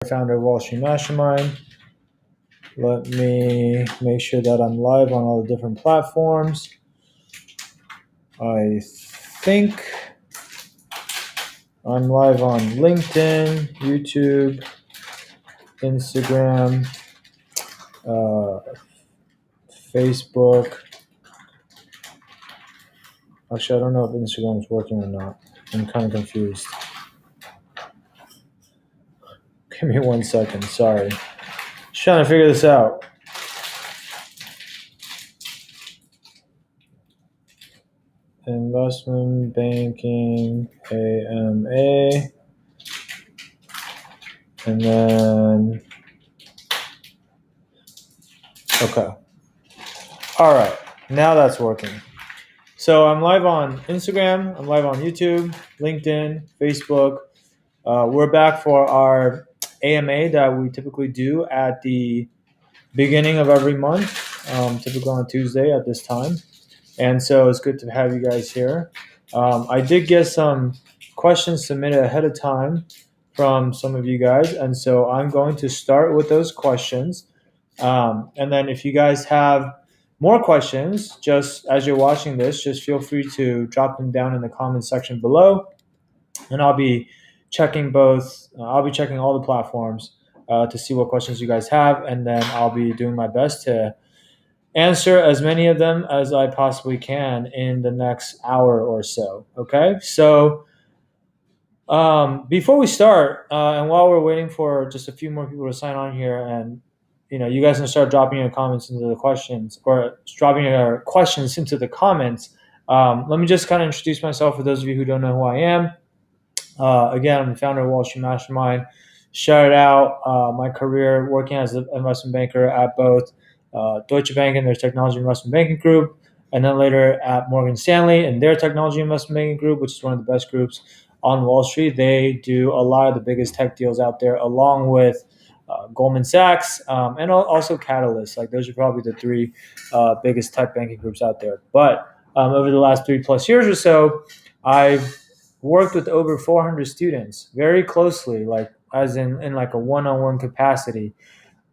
Founder of Wall Street Mastermind. Let me make sure that I'm live on all the different platforms. I think I'm live on LinkedIn, YouTube, Instagram, Facebook. Actually, I don't know if Instagram is working or not. I'm kind of confused. Give me 1 second. Sorry. Just trying to figure this out. Investment banking, AMA. And then, okay. All right, now that's working. So I'm live on Instagram, I'm live on YouTube, LinkedIn, Facebook. We're back for our AMA that we typically do at the beginning of every month, typically on Tuesday at this time. And so it's good to have you guys here. I did get some questions submitted ahead of time from some of you guys, and so I'm going to start with those questions. And then if you guys have more questions, just as you're watching this, just feel free to drop them down in the comment section below, and I'll be checking both. I'll be checking all the platforms to see what questions you guys have, and then I'll be doing my best to answer as many of them as I possibly can in the next hour or so. Okay, so before we start, and while we're waiting for just a few more people to sign on here, and you guys can start dropping your comments into the questions, or dropping your questions into the comments. Let me just kind of introduce myself for those of you who don't know who I am. Again, I'm the founder of Wall Street Mastermind. Started out my career working as an investment banker at both Deutsche Bank and their technology investment banking group, and then later at Morgan Stanley and their technology investment banking group, which is one of the best groups on Wall Street. They do a lot of the biggest tech deals out there, along with Goldman Sachs and also Catalyst. Like, those are probably the three biggest tech banking groups out there. But over the last 3+ years or so, I've worked with over 400 students very closely, like as in like a one-on-one capacity,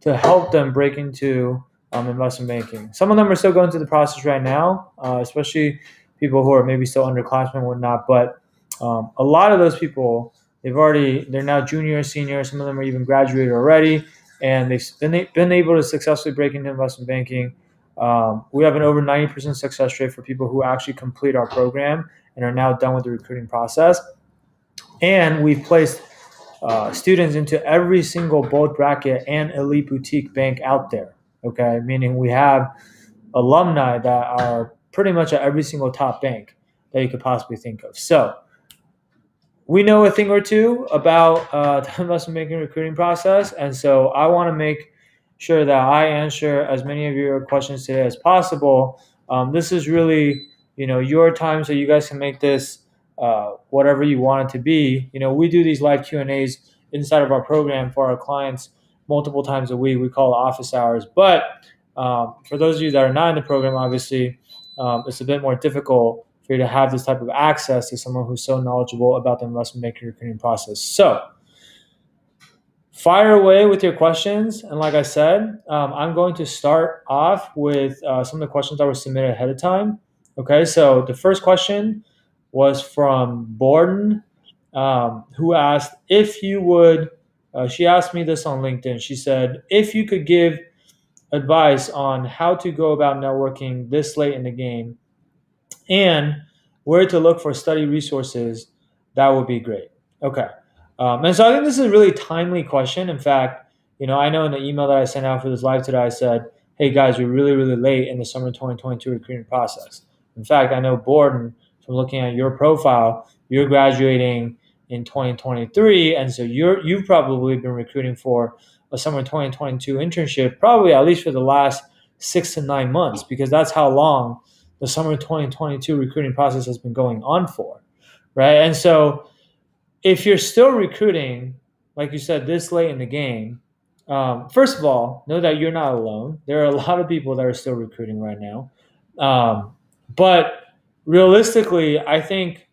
to help them break into investment banking. Some of them are still going through the process right now, especially people who are maybe still underclassmen and whatnot. But a lot of those people, they're now junior, senior. Some of them are even graduated already, and they've been able to successfully break into investment banking. We have an over 90% success rate for people who actually complete our program and are now done with the recruiting process. And we've placed students into every single bulge bracket and elite boutique bank out there. Okay, meaning we have alumni that are pretty much at every single top bank that you could possibly think of. So we know a thing or two about the investment banking recruiting process, and so I want to make sure that I answer as many of your questions today as possible. This is really, your time, so you guys can make this whatever you want it to be. We do these live Q&As inside of our program for our clients multiple times a week. We call it office hours. But for those of you that are not in the program, obviously, it's a bit more difficult for you to have this type of access to someone who's so knowledgeable about the investment banking recruiting process. So fire away with your questions. And like I said, I'm going to start off with some of the questions that were submitted ahead of time. Okay, so the first question was from Borden, who asked if you would, she asked me this on LinkedIn. She said, if you could give advice on how to go about networking this late in the game and where to look for study resources, that would be great. Okay. And so I think this is a really timely question. In fact, I know in the email that I sent out for this live today, I said, hey guys, we're really, really late in the summer 2022 recruiting process. In fact, I know Borden, from looking at your profile, you're graduating in 2023. And so you've probably been recruiting for a summer 2022 internship, probably at least for the last 6 to 9 months, because that's how long the summer 2022 recruiting process has been going on for, right? And so if you're still recruiting, like you said, this late in the game, first of all, know that you're not alone. There are a lot of people that are still recruiting right now. But realistically, I think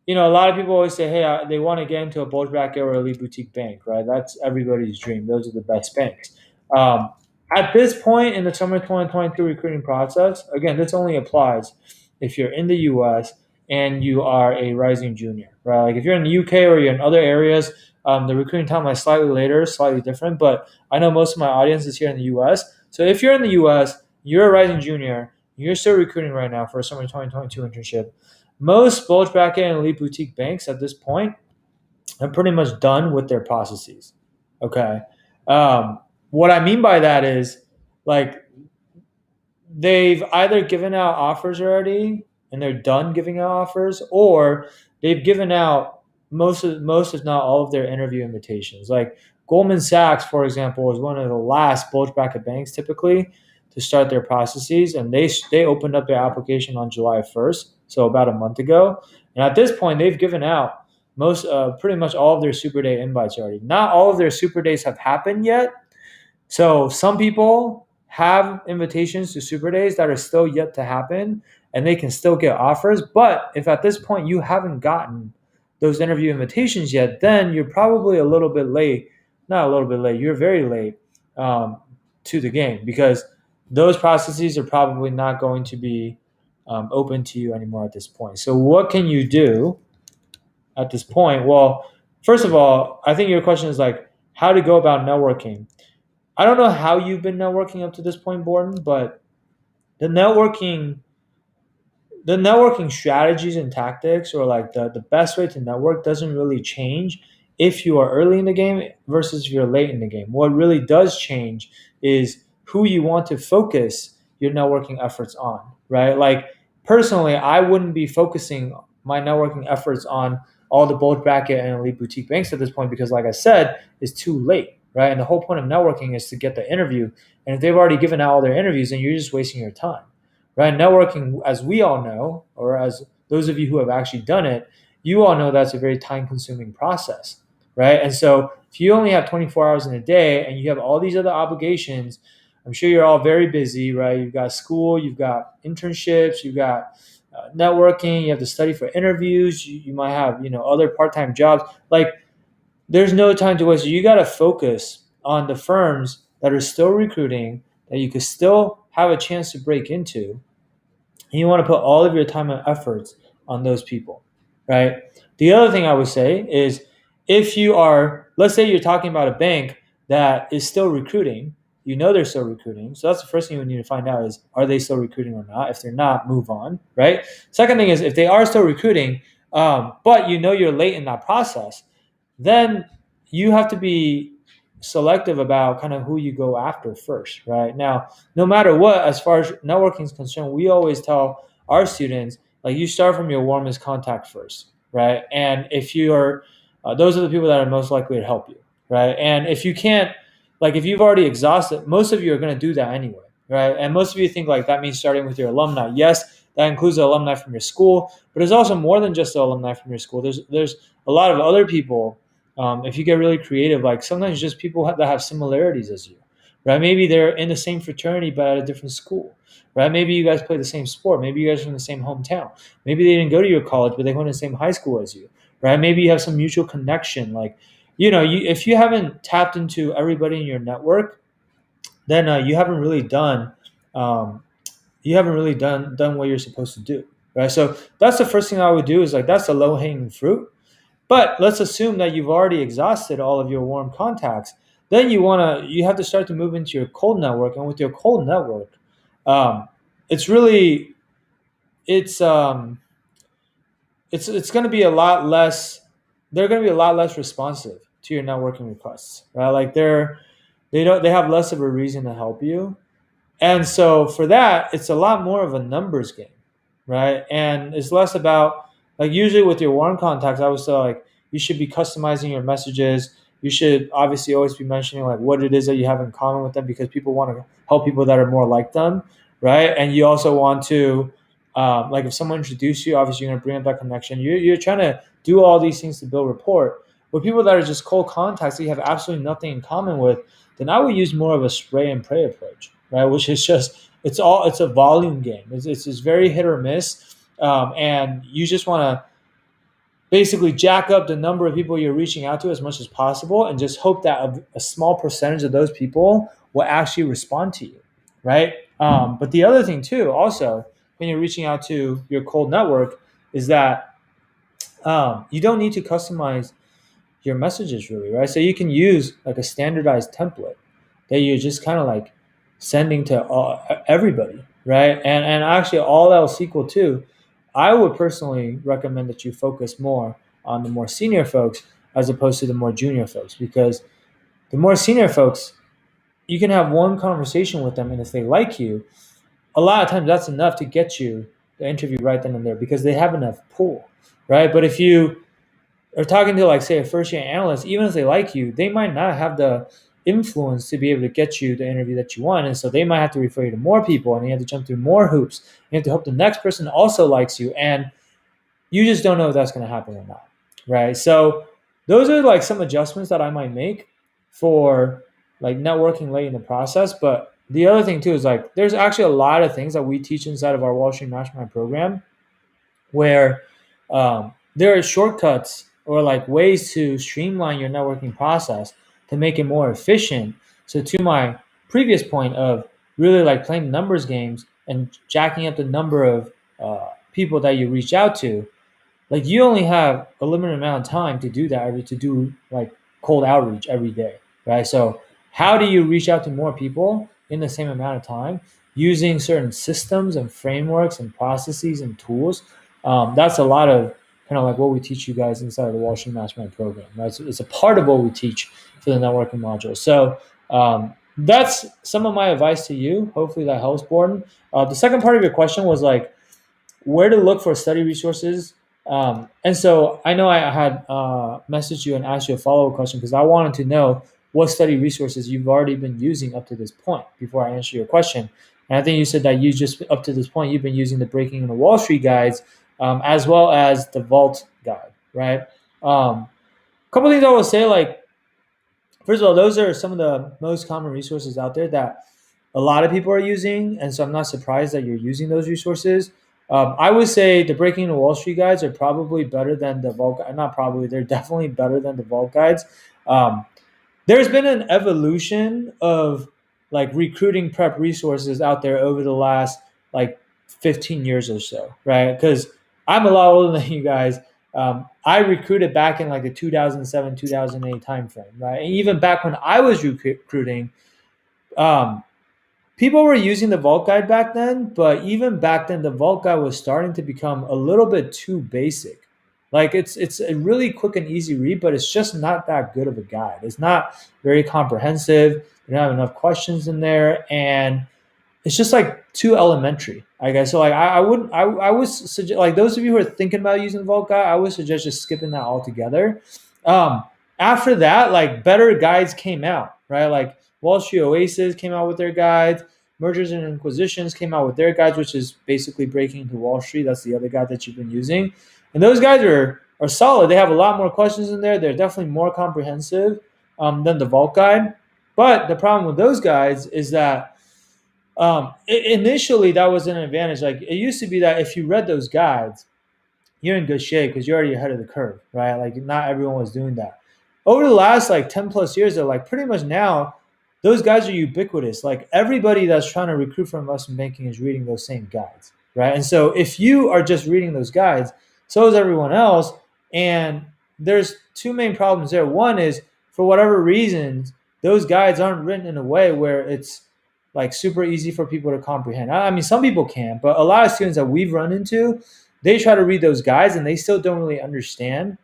a lot of people always say, hey, they want to get into a bulge bracket or elite boutique bank, right? That's everybody's dream. Those are the best banks. Um, at this point in the summer 2022 recruiting process, again, this only applies if you're in the US and you are a rising junior, right? Like if you're in the UK or you're in other areas, the recruiting timeline is slightly later, slightly different, but I know most of my audience is here in the US. So if you're in the US, you're a rising junior, you're still recruiting right now for a summer 2022 internship. Most bulge bracket and elite boutique banks at this point are pretty much done with their processes. Okay. What I mean by that is like they've either given out offers already and they're done giving out offers, or they've given out most if not all of their interview invitations. Like Goldman Sachs, for example, is one of the last bulge bracket banks typically to start their processes, and they opened up their application on July 1st, so about a month ago. And at this point, they've given out pretty much all of their super day invites already. Not all of their super days have happened yet, so some people have invitations to super days that are still yet to happen, and they can still get offers. But if at this point you haven't gotten those interview invitations yet, then you're probably a little bit late. Not a little bit late. You're very late um, to the game, because those processes are probably not going to be open to you anymore at this point. So what can you do at this point? Well, first of all, I think your question is like how to go about networking. I don't know how you've been networking up to this point, Borden, but the networking the networking strategies and tactics, or like the best way to network, doesn't really change if you are early in the game versus if you're late in the game. What really does change is who you want to focus your networking efforts on, right? Like personally, I wouldn't be focusing my networking efforts on all the bulge bracket and elite boutique banks at this point, because like I said, it's too late, right? And the whole point of networking is to get the interview. And if they've already given out all their interviews, then you're just wasting your time, right? Networking, as we all know, or as those of you who have actually done it, you all know that's a very time consuming process, right? And so if you only have 24 hours in a day and you have all these other obligations, I'm sure you're all very busy, right? You've got school, you've got internships, you've got networking, you have to study for interviews, you might have, other part-time jobs. Like there's no time to waste. So you got to focus on the firms that are still recruiting, that you could still have a chance to break into, and you want to put all of your time and efforts on those people, right? The other thing I would say is if you are, let's say you're talking about a bank that is still recruiting, they're still recruiting. So that's the first thing you need to find out is, are they still recruiting or not? If they're not, move on, right? Second thing is, if they are still recruiting, but you're late in that process, then you have to be selective about kind of who you go after first, right? Now, no matter what, as far as networking is concerned, we always tell our students, like, you start from your warmest contact first, right? And if you're, those are the people that are most likely to help you, right? And if you can't, like, if you've already exhausted, most of you are going to do that anyway, right? And most of you think like that means starting with your alumni. Yes, that includes the alumni from your school, but there's also more than just the alumni from your school. There's a lot of other people. If you get really creative, like sometimes just people that have similarities as you, right? Maybe they're in the same fraternity but at a different school, right? Maybe you guys play the same sport. Maybe you guys are from the same hometown. Maybe they didn't go to your college, but they went to the same high school as you, right? Maybe you have some mutual connection. Like, if you haven't tapped into everybody in your network, then you haven't really done what you're supposed to do, right? So that's the first thing I would do, is like that's the low hanging fruit. But let's assume that you've already exhausted all of your warm contacts. Then you have to start to move into your cold network, and with your cold network, um, it's really it's it's going to be a lot less. They're going to be a lot less responsive to your networking requests, right? Like they have less of a reason to help you, and so for that, it's a lot more of a numbers game, right? And it's less about, like, usually with your warm contacts, I would say like you should be customizing your messages. You should obviously always be mentioning like what it is that you have in common with them, because people want to help people that are more like them, right? And you also want to, like if someone introduced you, obviously you're going to bring up that connection. You're trying to do all these things to build rapport. With people that are just cold contacts that you have absolutely nothing in common with, then I would use more of a spray and pray approach, right? Which is just it's a volume game. It's very hit or miss, and you just want to basically jack up the number of people you're reaching out to as much as possible and just hope that a small percentage of those people will actually respond to you, right? But the other thing too, also, when you're reaching out to your cold network, is that you don't need to customize your messages really, right? So you can use like a standardized template that you're just kind of like sending to everybody, right? And actually, all else equal too, I would personally recommend that you focus more on the more senior folks as opposed to the more junior folks, because the more senior folks, you can have one conversation with them, and if they like you, a lot of times that's enough to get you the interview right then and there because they have enough pull, right? But if you are talking to, like, say, a first year analyst, even if they like you, they might not have the influence to be able to get you the interview that you want. And so they might have to refer you to more people, and you have to jump through more hoops. You have to hope the next person also likes you. And you just don't know if that's going to happen or not, right? So those are like some adjustments that I might make for like networking late in the process. But the other thing too is like there's actually a lot of things that we teach inside of our Wall Street Mastermind program where there are shortcuts or like ways to streamline your networking process to make it more efficient. So to my previous point of really like playing numbers games and jacking up the number of people that you reach out to, like you only have a limited amount of time to do that, to do like cold outreach every day, right? So how do you reach out to more people in the same amount of time using certain systems and frameworks and processes and tools? That's a lot of kind of like what we teach you guys inside of the Wall Street Mastermind program, right? So it's a part of what we teach for the networking module. So that's some of my advice to you. Hopefully that helps, Borden. The second part of your question was like where to look for study resources. And so I know I had messaged you and asked you a follow-up question because I wanted to know what study resources you've already been using up to this point before I answer your question. And I think you said that you just, up to this point, you've been using the Breaking into Wall Street guides as well as the Vault guide, right? A couple of things I will say, like, first of all, those are some of the most common resources out there that a lot of people are using. And so I'm not surprised that you're using those resources. I would say the Breaking into Wall Street guides are probably better than the Vault. Not probably, they're definitely better than the Vault guides. There's been an evolution of like recruiting prep resources out there over the last like 15 years or so, right? Because I'm a lot older than you guys. I recruited back in like the 2007, 2008 timeframe, right? And even back when I was recruiting, people were using the Vault guide back then, but even back then, the Vault guide was starting to become a little bit too basic. Like it's a really quick and easy read, but it's just not that good of a guide. It's not very comprehensive. You don't have enough questions in there, and it's just like too elementary, I guess. So like I would suggest, like those of you who are thinking about using the Vault guide, I would suggest just skipping that altogether. After that, like better guides came out, right? Like Wall Street Oasis came out with their guides. Mergers and Inquisitions came out with their guides, which is basically Breaking into Wall Street. That's the other guide that you've been using. And those guides are solid. They have a lot more questions in there. They're definitely more comprehensive than the Vault guide. But the problem with those guides is that initially that was an advantage. Like it used to be that if you read those guides, you're in good shape because you're already ahead of the curve, right? Like not everyone was doing that. Over the last like 10 plus years, they're like pretty much now, those guides are ubiquitous. Like everybody that's trying to recruit for investment banking is reading those same guides, right? And so if you are just reading those guides, so is everyone else. And there's two main problems there. One is for whatever reasons, those guides aren't written in a way where it's like super easy for people to comprehend. I mean, some people can, but a lot of students that we've run into, they try to read those guides and they still don't really understand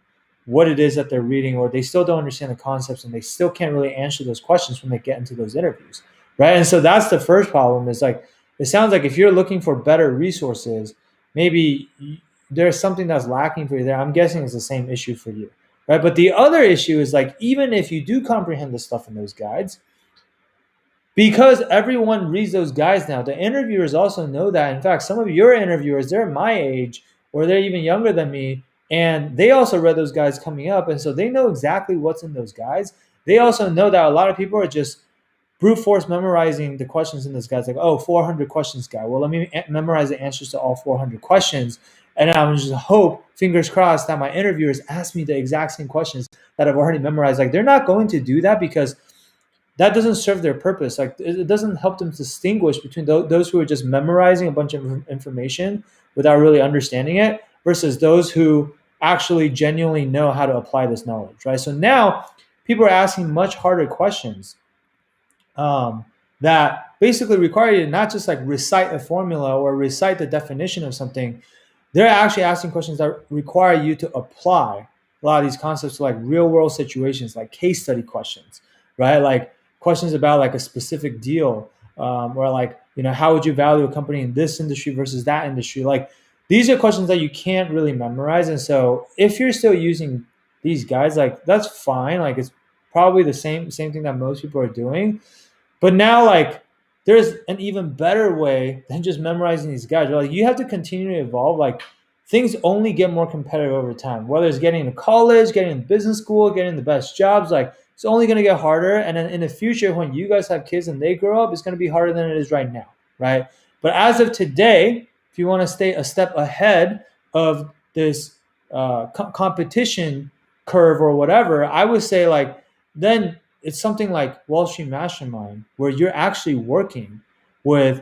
what it is that they're reading, or they still don't understand the concepts, and they still can't really answer those questions when they get into those interviews, right? And so that's the first problem. Is like it sounds like if you're looking for better resources, maybe there's something that's lacking for you there. I'm guessing it's the same issue for you, right? But the other issue is like even if you do comprehend the stuff in those guides, because everyone reads those guides now, the interviewers also know that. In fact, some of your interviewers, they're my age or they're even younger than me, and they also read those guides coming up. And so they know exactly what's in those guides. They also know that a lot of people are just brute force memorizing the questions in those guides. Like, oh, 400 questions guide. Well, let me memorize the answers to all 400 questions. and I'm just hope, fingers crossed, that my interviewers ask me the exact same questions that I've already memorized. Like they're not going to do that because that doesn't serve their purpose. Like it doesn't help them distinguish between those who are just memorizing a bunch of information without really understanding it versus those who actually genuinely know how to apply this knowledge, right? So now people are asking much harder questions um, that basically require you to not just like recite a formula or recite the definition of something. They're actually asking questions that require you to apply a lot of these concepts to like real world situations, like case study questions, right? Like questions about like a specific deal, or like, how would you value a company in this industry versus that industry? Like these are questions that you can't really memorize. And so if you're still using these guys, like that's fine. Like it's probably the same thing that most people are doing. But now, like, there's an even better way than just memorizing these guys. Like, you have to continue to evolve. Like, things only get more competitive over time. Whether it's getting into college, getting into business school, getting the best jobs, like, it's only going to get harder. And then in the future, when you guys have kids and they grow up, it's going to be harder than it is right now, right? But as of today, if you want to stay a step ahead of this competition curve or whatever, I would say, like, then it's something like Wall Street Mastermind, where you're actually working with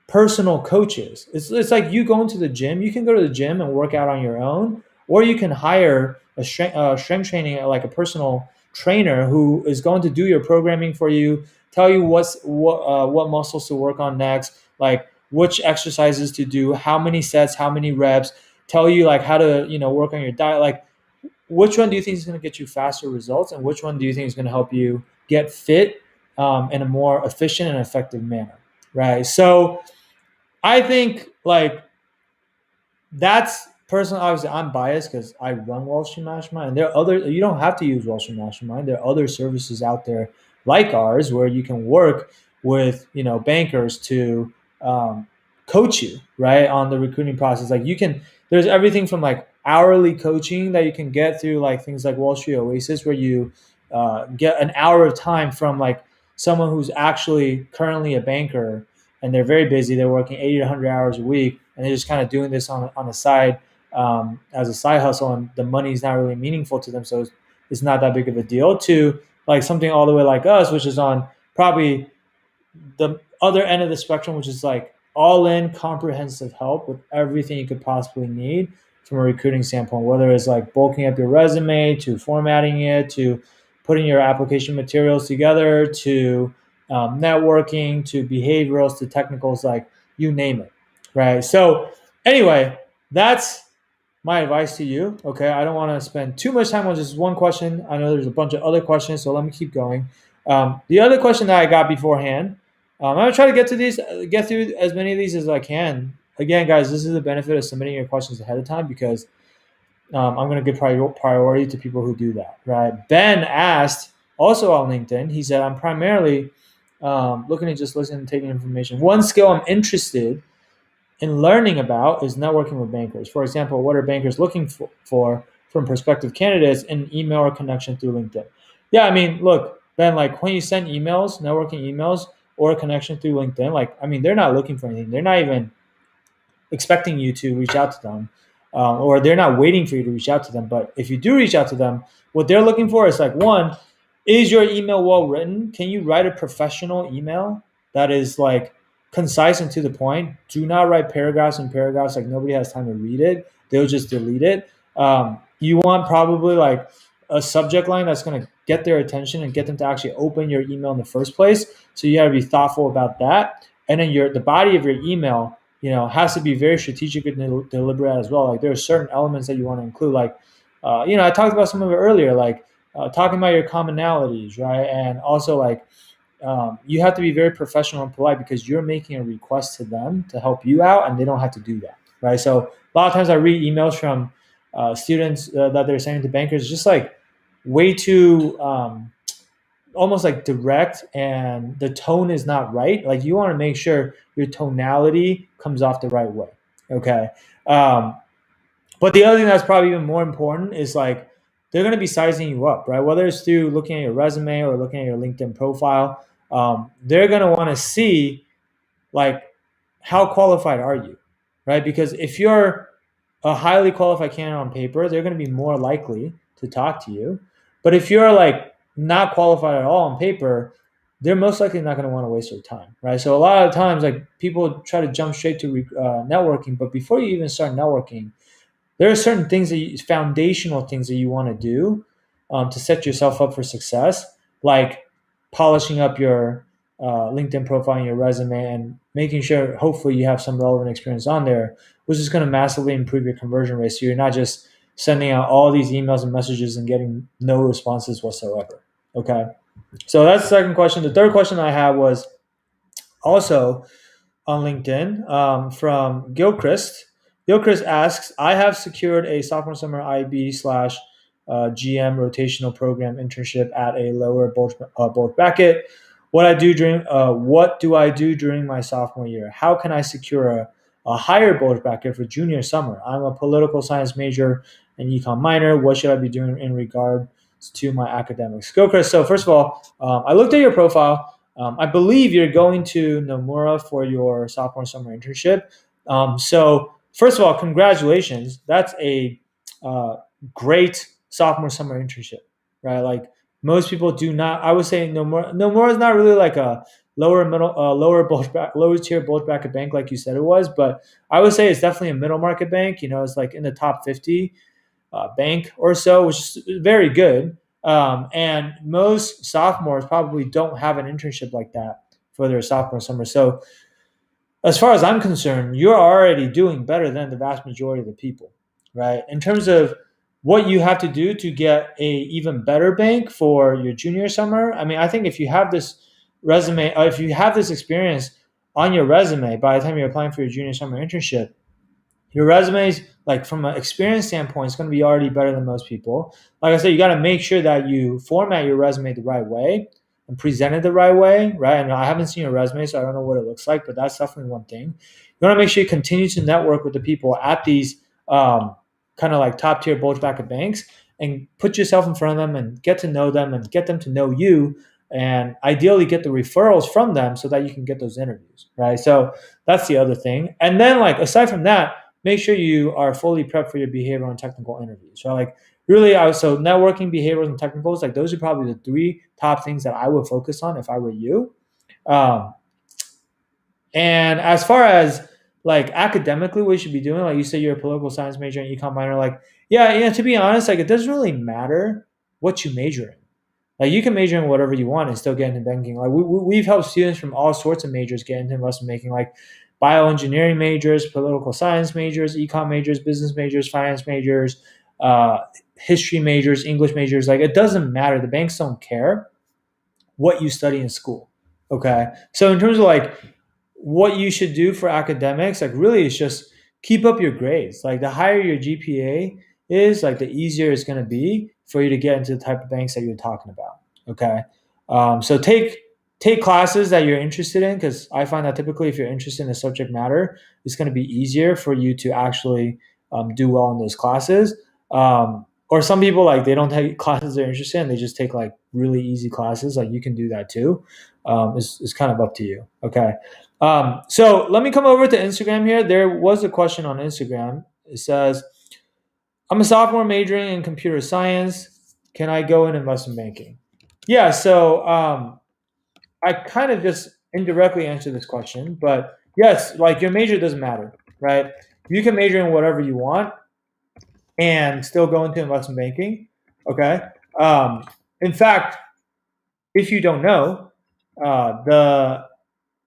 personal coaches. It's like you going to the gym. You can go to the gym and work out on your own, or you can hire a strength training, like a personal trainer who is going to do your programming for you, tell you what muscles to work on next, like which exercises to do, how many sets, how many reps, tell you like how to work on your diet, like which one do you think is going to get you faster results, and which one do you think is going to help you get fit in a more efficient and effective manner, right? So I think like that's personally, obviously I'm biased because I run Wall Street Mastermind, and there are other, you don't have to use Wall Street Mastermind. There are other services out there like ours where you can work with bankers to coach you right on the recruiting process. Like you can, there's everything from like hourly coaching that you can get through like things like Wall Street Oasis, where you get an hour of time from like someone who's actually currently a banker, and they're very busy. They're working 80 to 100 hours a week, and they're just kind of doing this on the side as a side hustle, and the money's not really meaningful to them, so it's not that big of a deal. To like something all the way like us, which is on probably the other end of the spectrum, which is like all in comprehensive help with everything you could possibly need from a recruiting standpoint, whether it's like bulking up your resume to formatting it to putting your application materials together to networking to behaviorals to technicals, like you name it, right? So anyway, that's my advice to you. Okay, I don't want to spend too much time on just one question. I know there's a bunch of other questions, so let me keep going. The other question that I got beforehand, I'm gonna try to get through as many of these as I can. Again, guys, this is the benefit of submitting your questions ahead of time, because I'm going to give priority to people who do that, right? Ben asked also on LinkedIn. He said, "I'm primarily looking to just listen and taking information. One skill I'm interested in learning about is networking with bankers. For example, what are bankers looking for from prospective candidates in email or connection through LinkedIn?" Yeah, I mean, look, Ben, like when you send emails, networking emails or a connection through LinkedIn, like, I mean, they're not looking for anything. They're not even expecting you to reach out to them, or they're not waiting for you to reach out to them. But if you do reach out to them, what they're looking for is like, one, is your email well written? Can you write a professional email that is like concise and to the point? Do not write paragraphs and paragraphs, like nobody has time to read it. They'll just delete it. You want probably like a subject line that's going to get their attention and get them to actually open your email in the first place. So you got to be thoughtful about that. And then the body of your email, has to be very strategic and deliberate as well. Like there are certain elements that you want to include. Like, I talked about some of it earlier, like talking about your commonalities, right? And also like you have to be very professional and polite, because you're making a request to them to help you out, and they don't have to do that, right? So a lot of times I read emails from students that they're sending to bankers, just like way too almost like direct, and the tone is not right. Like you want to make sure your tonality comes off the right way. Okay. Um, but the other thing that's probably even more important is like they're going to be sizing you up, right? Whether it's through looking at your resume or looking at your LinkedIn profile, they're going to want to see like how qualified are you, right? Because if you're a highly qualified candidate on paper, they're going to be more likely to talk to you. But if you're like not qualified at all on paper, they're most likely not going to want to waste their time, right? So a lot of times, like people try to jump straight to networking, but before you even start networking, there are certain things foundational things that you want to do to set yourself up for success, like polishing up your LinkedIn profile and your resume and making sure, hopefully, you have some relevant experience on there, which is going to massively improve your conversion rate. So you're not just sending out all these emails and messages and getting no responses whatsoever. Okay. So that's the second question. The third question I had was also on LinkedIn from Gilchrist. Gilchrist asks, I have secured a sophomore summer IB slash GM rotational program internship at a lower bulge bracket. What do I do during my sophomore year? How can I secure a higher bulge bracket for junior summer? I'm a political science major and econ minor. What should I be doing in regard to my academics? Gilchrist, so first of all, I looked at your profile. I believe you're going to Nomura for your sophomore summer internship. So first of all, congratulations. That's a uh, great sophomore summer internship, right? Like most people do not. I would say Nomura. Nomura is not really like a lower tier bulge bracket bank like you said it was, but I would say it's definitely a middle market bank. You know, it's like in the top 50 bank or so, which is very good. And most sophomores probably don't have an internship like that for their sophomore summer. So, as far as I'm concerned, you're already doing better than the vast majority of the people, right? In terms of what you have to do to get a even better bank for your junior summer, I mean, I think if you have this resume, if you have this experience on your resume by the time you're applying for your junior summer internship, your resumes, like from an experience standpoint, is going to be already better than most people. Like I said, you got to make sure that you format your resume the right way and present it the right way, right? And I haven't seen your resume, so I don't know what it looks like, but that's definitely one thing. You want to make sure you continue to network with the people at these kind of like top tier bulge bracket banks and put yourself in front of them and get to know them and get them to know you and ideally get the referrals from them so that you can get those interviews, right? So that's the other thing. And then like aside from that, make sure you are fully prepped for your behavioral and technical interviews. Right? Like really, so networking, behaviors, and technicals, like those are probably the three top things that I would focus on if I were you. Um, and as far as like academically, what you should be doing, like you said, you're a political science major and econ minor. Like, yeah, to be honest, like it doesn't really matter what you major in. Like you can major in whatever you want and still get into banking. Like we've helped students from all sorts of majors get into investment banking, like bioengineering majors, political science majors, econ majors, business majors, finance majors, history majors, English majors. Like it doesn't matter. The banks don't care what you study in school. Okay. So in terms of like what you should do for academics, like really it's just keep up your grades. Like the higher your GPA is, like the easier it's going to be for you to get into the type of banks that you're talking about. Okay. So take classes that you're interested in, because I find that typically if you're interested in a subject matter, it's going to be easier for you to actually do well in those classes. Or some people like they don't take classes they're interested in, they just take like really easy classes. Like you can do that too. It's kind of up to you. Okay. So let me come over to Instagram here. There was a question on Instagram. It says, I'm a sophomore majoring in computer science. Can I go in investment banking? Yeah, so I kind of just indirectly answered this question, but yes, like your major doesn't matter, right? You can major in whatever you want and still go into investment banking. Okay. In fact, if you don't know, the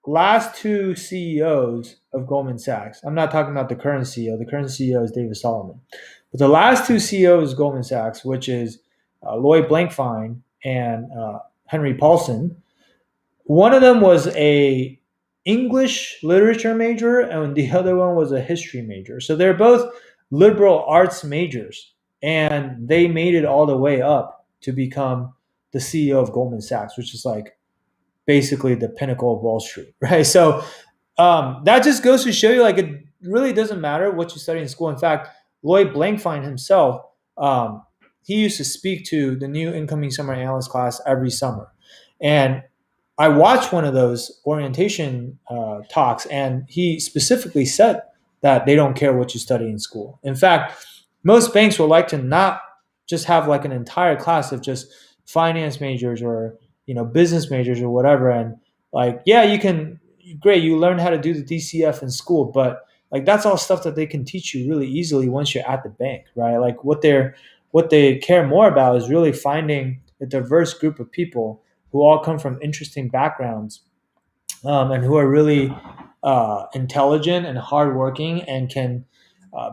last two CEOs of Goldman Sachs, I'm not talking about the current CEO, the current CEO is David Solomon, but the last two CEOs of Goldman Sachs, which is Lloyd Blankfein and Henry Paulson, one of them was a English literature major and the other one was a history major. So they're both liberal arts majors and they made it all the way up to become the CEO of Goldman Sachs, which is like basically the pinnacle of Wall Street, right? So that just goes to show you like it really doesn't matter what you study in school. In fact, Lloyd Blankfein himself, he used to speak to the new incoming summer analyst class every summer. And I watched one of those orientation talks, and he specifically said that they don't care what you study in school. In fact, most banks will like to not just have like an entire class of just finance majors or business majors or whatever. And like, yeah, you can great, you learn how to do the DCF in school, but like that's all stuff that they can teach you really easily once you're at the bank, right? Like what they care more about is really finding a diverse group of people who all come from interesting backgrounds, and who are really intelligent and hardworking and can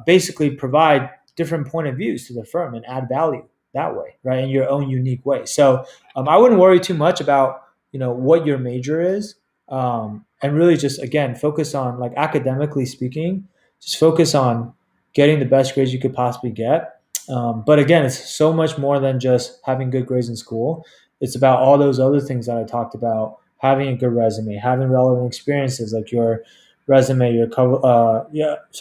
basically provide different point of views to the firm and add value that way, right, in your own unique way. So I wouldn't worry too much about what your major is, and really just again focus on, like, academically speaking, just focus on getting the best grades you could possibly get. But again, it's so much more than just having good grades in school. It's about all those other things that I talked about: having a good resume, having relevant experiences like your resume, your cover,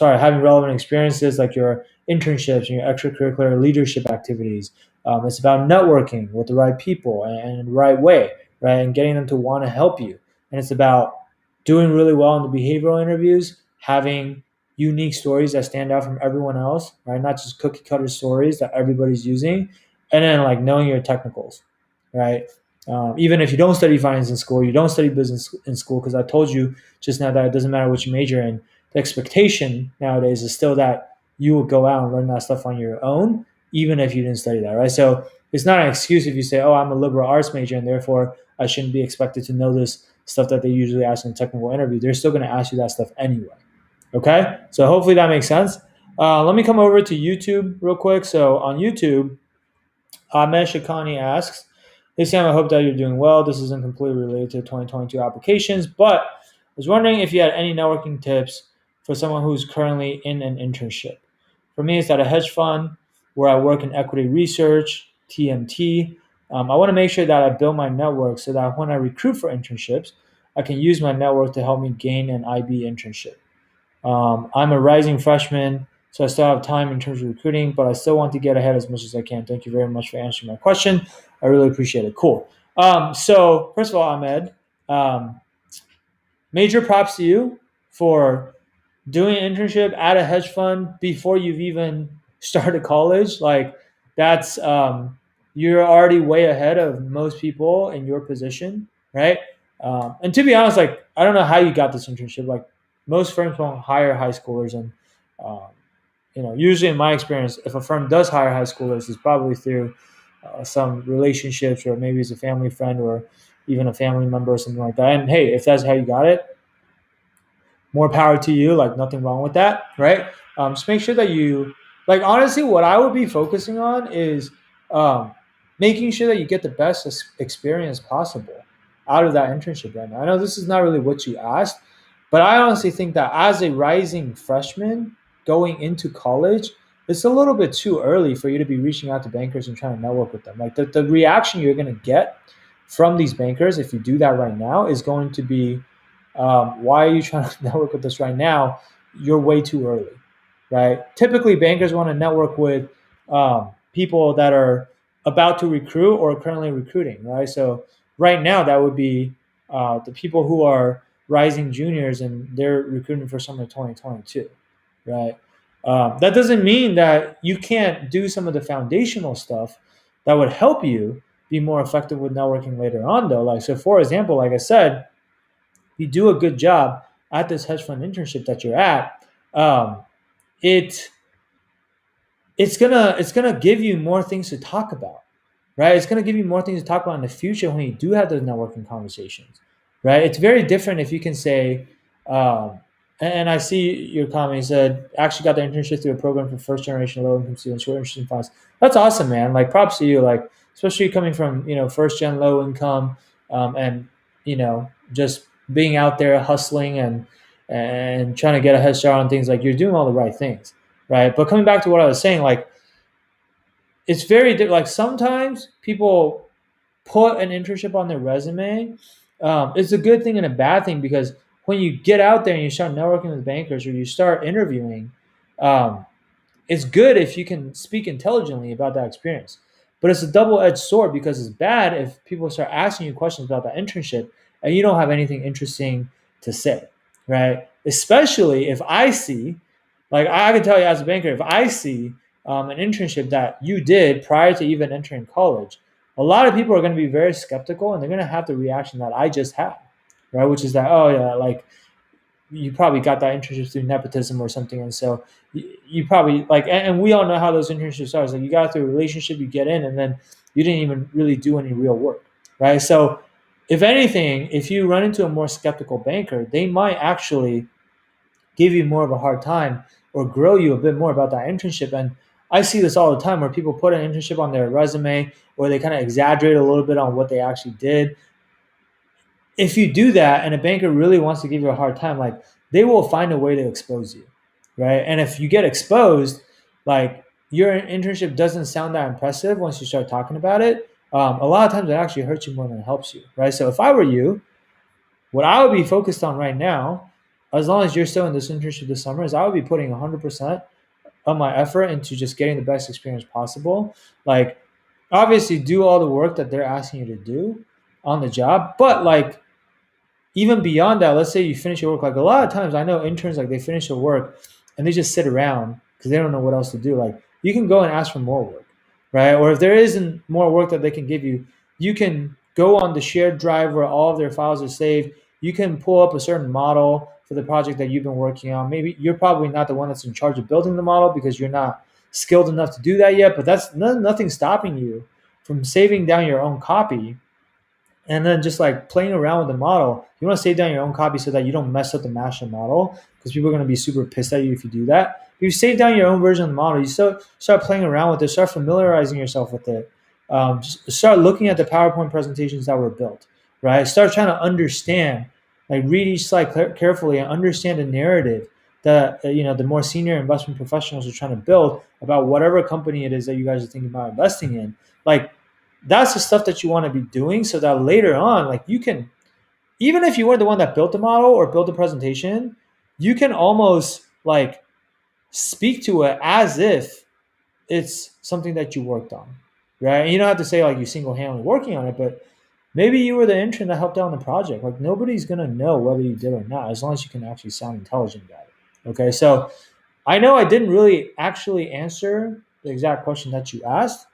having relevant experiences like your internships and your extracurricular leadership activities. It's about networking with the right people and the right way, right, and getting them to want to help you. And it's about doing really well in the behavioral interviews, having unique stories that stand out from everyone else, right? Not just cookie cutter stories that everybody's using, and then like knowing your technicals, right? Even if you don't study finance in school, you don't study business in school, because I told you just now that it doesn't matter what you major in. The expectation nowadays is still that you will go out and learn that stuff on your own, even if you didn't study that, right? So it's not an excuse if you say, "Oh, I'm a liberal arts major, and therefore I shouldn't be expected to know this stuff that they usually ask in a technical interview." They're still going to ask you that stuff anyway. Okay, so hopefully that makes sense. Let me come over to YouTube real quick. So on YouTube, Ahmed Shakani asks, "Hey Sam, I hope that you're doing well. This isn't completely related to 2022 applications, but I was wondering if you had any networking tips for someone who's currently in an internship. For me, it's at a hedge fund where I work in equity research, TMT. I want to make sure that I build my network so that when I recruit for internships, I can use my network to help me gain an IB internship. I'm a rising freshman, so I still have time in terms of recruiting, but I still want to get ahead as much as I can. Thank you very much for answering my question. I really appreciate it. Cool. So first of all, Ahmed, um, major props to you for doing an internship at a hedge fund before you've even started college. Like that's you're already way ahead of most people in your position, right? And to be honest, like I don't know how you got this internship. Like most firms won't hire high schoolers, and um, usually in my experience, if a firm does hire high schoolers, it's probably through some relationships, or maybe it's a family friend or even a family member or something like that. And hey, if that's how you got it, more power to you. Like nothing wrong with that, right? Just make sure that you, like, honestly, what I would be focusing on is um, making sure that you get the best experience possible out of that internship right now. I know this is not really what you asked, but I honestly think that as a rising freshman going into college, it's a little bit too early for you to be reaching out to bankers and trying to network with them. Like the reaction you're going to get from these bankers if you do that right now is going to be, why are you trying to network with us right now? You're way too early, right? Typically, bankers want to network with people that are about to recruit or currently recruiting, right? So right now, that would be the people who are rising juniors and they're recruiting for summer 2022, right? That doesn't mean that you can't do some of the foundational stuff that would help you be more effective with networking later on, though. Like, so for example, like I said, you do a good job at this hedge fund internship that you're at, um, it it's gonna give you more things to talk about, right? It's gonna give you more things to talk about in the future when you do have those networking conversations, right? It's very different if you can say, and I see your comment. You said actually got the internship through a program for first generation low income students who are interested in finance. That's awesome, man. Like props to you. Like especially coming from first gen low income, and just being out there hustling and trying to get a head start on things. Like you're doing all the right things, right? But coming back to what I was saying, like it's very like sometimes people put an internship on their resume. It's a good thing and a bad thing because when you get out there and you start networking with bankers or you start interviewing, um, it's good if you can speak intelligently about that experience. But it's a double-edged sword because it's bad if people start asking you questions about that internship and you don't have anything interesting to say, right? Especially if I see Like I can tell you as a banker, if I see an internship that you did prior to even entering college, a lot of people are going to be very skeptical and they're going to have the reaction that I just had, right? Which is that, oh yeah, like you probably got that internship through nepotism or something, and so you probably like, and we all know how those internships are. It's like you got through a relationship, you get in, and then you didn't even really do any real work, right? So, if anything, if you run into a more skeptical banker, they might actually give you more of a hard time or grow you a bit more about that internship. And I see this all the time where people put an internship on their resume or they kind of exaggerate a little bit on what they actually did. If you do that and a banker really wants to give you a hard time, like they will find a way to expose you, right? And if you get exposed, like your internship doesn't sound that impressive once you start talking about it. A lot of times it actually hurts you more than it helps you, right? So if I were you, what I would be focused on right now, as long as you're still in this internship this summer, is I would be putting 100% of my effort into just getting the best experience possible. Like, obviously, do all the work that they're asking you to do on the job, but like even beyond that, let's say you finish your work. Like a lot of times, I know interns like they finish their work and they just sit around because they don't know what else to do. Like you can go and ask for more work, right? Or if there isn't more work that they can give you, you can go on the shared drive where all of their files are saved. You can pull up a certain model for the project that you've been working on. Maybe you're probably not the one that's in charge of building the model because you're not skilled enough to do that yet. But that's nothing stopping you from saving down your own copy and then just like playing around with the model. You want to save down your own copy so that you don't mess up the master model because people are going to be super pissed at you if you do that. If you save down your own version of the model, you start playing around with it, start familiarizing yourself with it. Just start looking at the PowerPoint presentations that were built, right? Start trying to understand, like read each slide carefully and understand the narrative that the more senior investment professionals are trying to build about whatever company it is that you guys are thinking about investing in. Like that's the stuff that you want to be doing so that later on, like you can, even if you weren't the one that built the model or built the presentation, you can almost like speak to it as if it's something that you worked on, right? And you don't have to say like you single-handedly working on it, but maybe you were the intern that helped out on the project. Like nobody's gonna know whether you did or not, as long as you can actually sound intelligent about it. Okay, so I know I didn't really actually answer the exact question that you asked,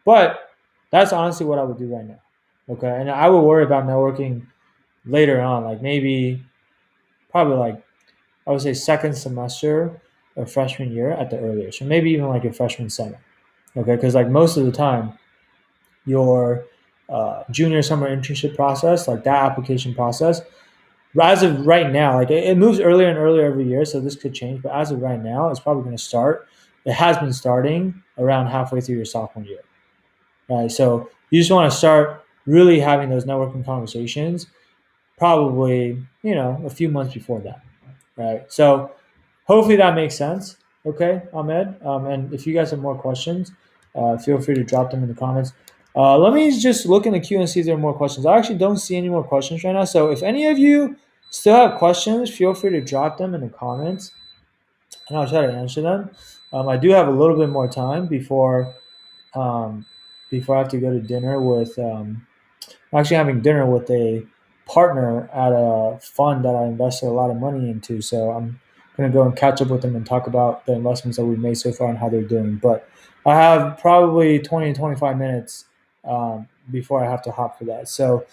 but that's honestly what I would do right now. Okay. And I would worry about networking later on, like maybe probably like I would say second semester or freshman year at the earliest, or maybe even like your freshman summer. Okay. Because like most of the time, your junior summer internship process, like that application process, as of right now, like it moves earlier and earlier every year, so this could change. But as of right now, it's probably going to start. It has been starting around halfway through your sophomore year. Right. So you just want to start really having those networking conversations, probably, a few months before that. Right. So hopefully that makes sense. Okay, Ahmed. And if you guys have more questions, feel free to drop them in the comments. Let me just look in the queue and see if there are more questions. I actually don't see any more questions right now. So if any of you still have questions, feel free to drop them in the comments and I'll try to answer them. I do have a little bit more time um, before I have to go to dinner with. I'm actually having dinner with a partner at a fund that I invested a lot of money into. So I'm going to go and catch up with them and talk about the investments that we've made so far and how they're doing. But I have probably 20 to 25 minutes before I have to hop for that. So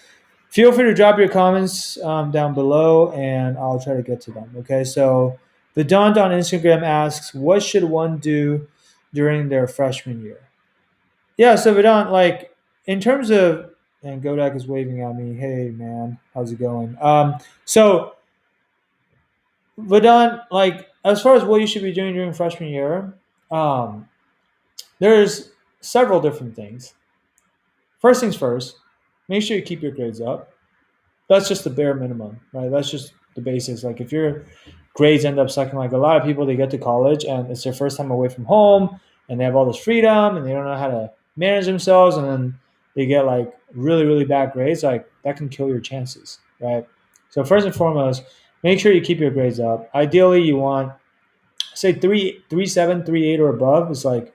feel free to drop your comments down below and I'll try to get to them. Okay. So Vedant on Instagram asks, what should one do during their freshman year? Yeah, so Vedant, like in terms of, and Godak is waving at me. Hey man, how's it going? So Vedant, like as far as what you should be doing during freshman year, um, there's several different things. First things first, make sure you keep your grades up. That's just the bare minimum, right? That's just the basics. Like if your grades end up sucking, like a lot of people, they get to college and it's their first time away from home and they have all this freedom and they don't know how to manage themselves and then they get like really, really bad grades, like that can kill your chances, right? So first and foremost, make sure you keep your grades up. Ideally, you want say 3.7, 3.8 or above is like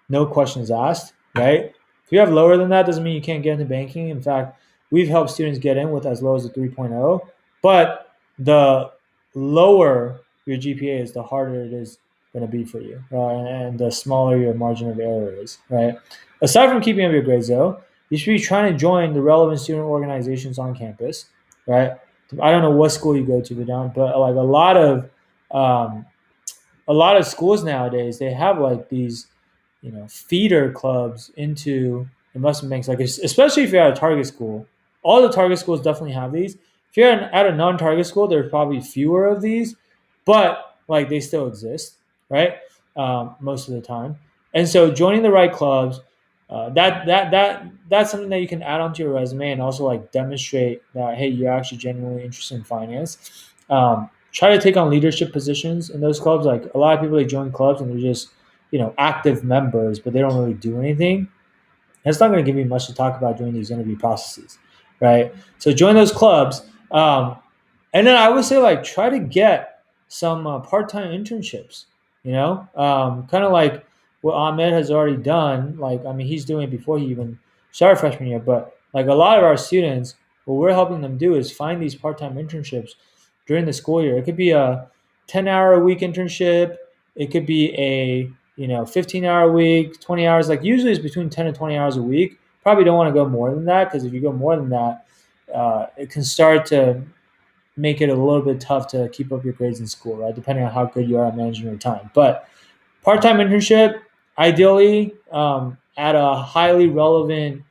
no questions asked, right? If you have lower than that, doesn't mean you can't get into banking. In fact, we've helped students get in with as low as a 3.0, but the lower your GPA is, the harder it is going to be for you, and the smaller your margin of error is, right? Aside from keeping up your grades, though, you should be trying to join the relevant student organizations on campus, right? I don't know what school you go to, but like um, a lot of schools nowadays, they have like these, feeder clubs into investment banks. Like especially if you're at a target school, all the target schools definitely have these. If you're at a non-target school, there's probably fewer of these, but like they still exist, right? Most of the time. And so joining the right clubs, that's something that you can add onto your resume and also like demonstrate that hey, you're actually genuinely interested in finance. Try to take on leadership positions in those clubs. Like a lot of people, they join clubs and they're just active members, but they don't really do anything. That's not going to give you much to talk about during these interview processes, right? So join those clubs, and then I would say like try to get some part-time internships. Kind of like what Ahmed has already done. Like I mean, he's doing it before he even started freshman year. But like a lot of our students, what we're helping them do is find these part-time internships during the school year. It could be a 10-hour a week internship. It could be a 15-hour week, 20 hours. Like usually it's between 10 and 20 hours a week. Probably don't want to go more than that because if you go more than that, it can start to make it a little bit tough to keep up your grades in school, right? Depending on how good you are at managing your time. But part-time internship, ideally, at a highly relevant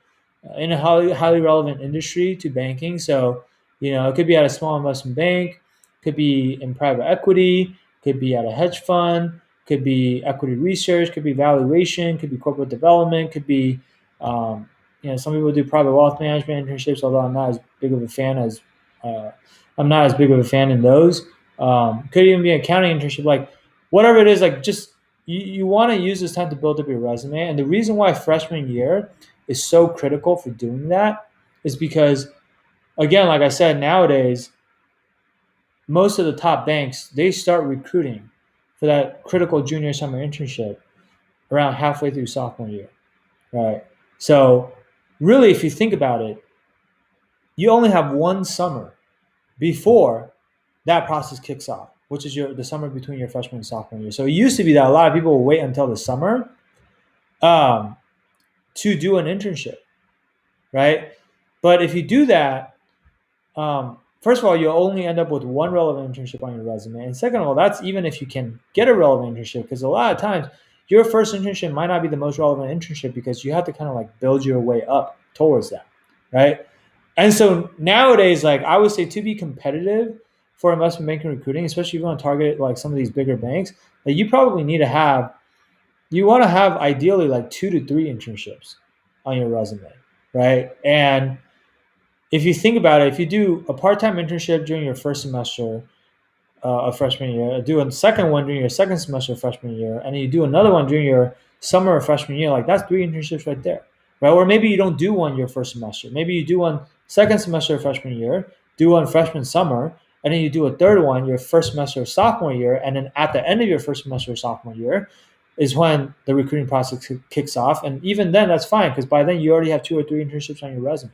in a highly relevant industry to banking. So, it could be at a small investment bank, could be in private equity, could be at a hedge fund, could be equity research, could be valuation, could be corporate development, could be, some people do private wealth management internships, although I'm not as big of a fan in those. Could even be an accounting internship, like whatever it is, like just you want to use this time to build up your resume. And the reason why freshman year is so critical for doing that is because, again, like I said, nowadays, most of the top banks, they start recruiting for that critical junior summer internship around halfway through sophomore year, right? So really, if you think about it, you only have one summer before that process kicks off, which is the summer between your freshman and sophomore year. So it used to be that a lot of people will wait until the summer um, to do an internship, right? But if you do that, first of all, you'll only end up with one relevant internship on your resume. And second of all, that's even if you can get a relevant internship, because a lot of times your first internship might not be the most relevant internship because you have to kind of like build your way up towards that, right? And so nowadays, like I would say to be competitive for investment banking recruiting, especially if you want to target like some of these bigger banks, that you probably need to have, you want to have ideally like 2 to 3 internships on your resume, right? And if you think about it, if you do a part-time internship during your first semester of freshman year, do a second one during your second semester of freshman year, and then you do another one during your summer of freshman year, like that's 3 internships right there, right? Or maybe you don't do one your first semester. Maybe you do one second semester of freshman year, do one freshman summer, and then you do a third one your first semester of sophomore year, and then at the end of your first semester of sophomore year is when the recruiting process kicks off. And even then, that's fine because by then you already have 2 or 3 internships on your resume,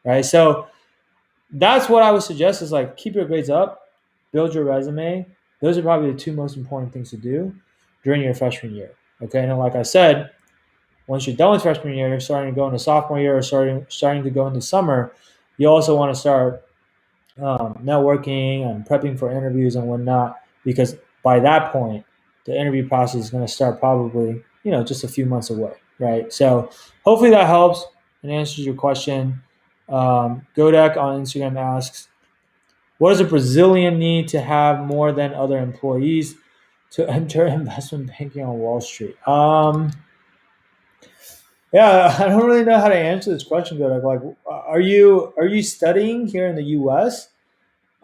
right? So that's what I would suggest is like keep your grades up, build your resume. Those are probably the 2 most important things to do during your freshman year. Okay, and like I said, once you're done with freshman year, you're starting to go into sophomore year or starting to go into summer, you also want to start networking and prepping for interviews and whatnot, because by that point, the interview process is going to start probably, just a few months away, right? So hopefully that helps and answers your question. Godek on Instagram asks, what does a Brazilian need to have more than other employees to enter investment banking on Wall Street? Yeah, I don't really know how to answer this question, Godek. Like, are you studying here in the U.S.?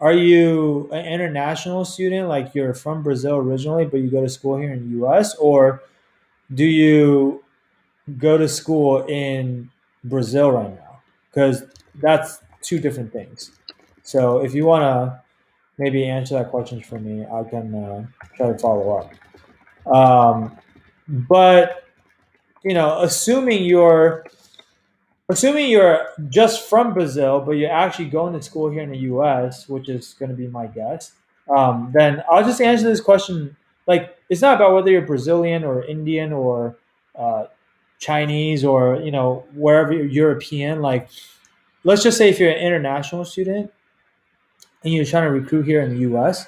Are you an international student, like you're from Brazil originally, but you go to school here in the U.S., or do you go to school in Brazil right now? Because that's 2 different things. So if you want to maybe answer that question for me, I can try to follow up. But assuming you're just from Brazil, but you're actually going to school here in the U.S., which is going to be my guess, then I'll just answer this question. Like, it's not about whether you're Brazilian or Indian or uh, Chinese or wherever you're European. Like, let's just say if you're an international student and you're trying to recruit here in the U.S.,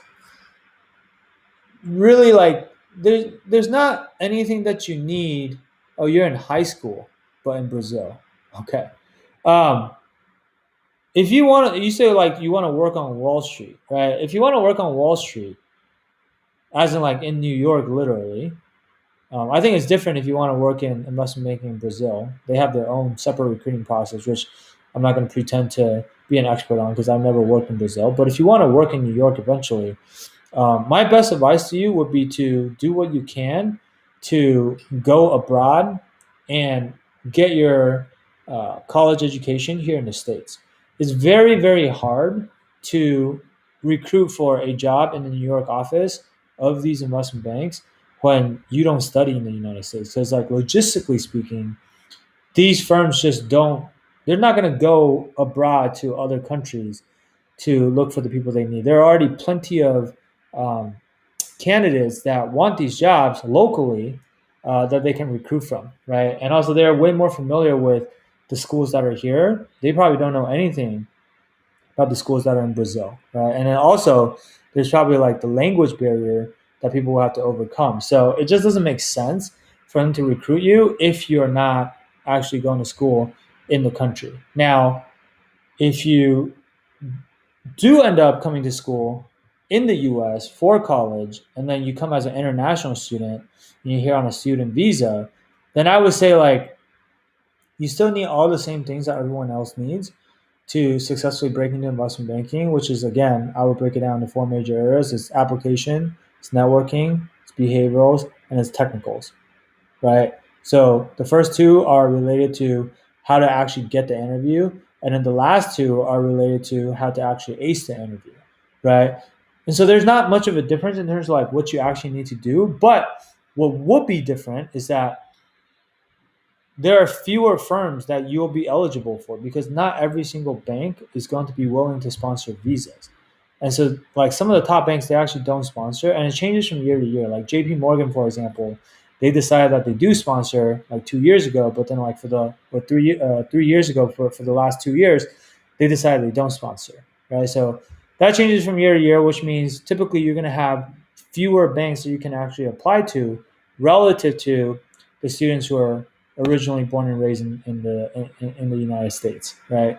really, like, there's not anything that you need. Oh, you're in high school, but in Brazil. Okay. Um, if you want to, you say like you want to work on Wall Street, right? If you want to work on Wall Street, as in like in New York, literally, I think it's different if you want to work in investment banking in Brazil. They have their own separate recruiting process, which I'm not going to pretend to be an expert on because I've never worked in Brazil. But if you want to work in New York eventually, my best advice to you would be to do what you can to go abroad and get your college education here in the States. It's very, very hard to recruit for a job in the New York office of these investment banks when you don't study in the United States. Because, like, logistically speaking, these firms just don't, they're not going to go abroad to other countries to look for the people they need. There are already plenty of um, candidates that want these jobs locally that they can recruit from, right? And also, they're way more familiar with the schools that are here. They probably don't know anything about the schools that are in Brazil, right? And then also, there's probably like the language barrier that people will have to overcome. So it just doesn't make sense for them to recruit you if you're not actually going to school in the country. Now, if you do end up coming to school in the US for college, and then you come as an international student and you're here on a student visa, then I would say, like, you still need all the same things that everyone else needs to successfully break into investment banking, which is, again, I would break it down into four major areas. It's application, it's networking, it's behaviorals, and it's technicals, right? So the first two are related to how to actually get the interview, and then the last two are related to how to actually ace the interview, right? And so there's not much of a difference in terms of like what you actually need to do, but what would be different is that there are fewer firms that you'll be eligible for because not every single bank is going to be willing to sponsor visas. And so, like, some of the top banks, they actually don't sponsor, and it changes from year to year. Like JP Morgan, for example, they decided that they do sponsor like 2 years ago, but then like for the or 3 years ago for the last 2 years, they decided they don't sponsor, right? So that changes from year to year, which means typically you're going to have fewer banks that you can actually apply to relative to the students who are originally born and raised in the United States, right?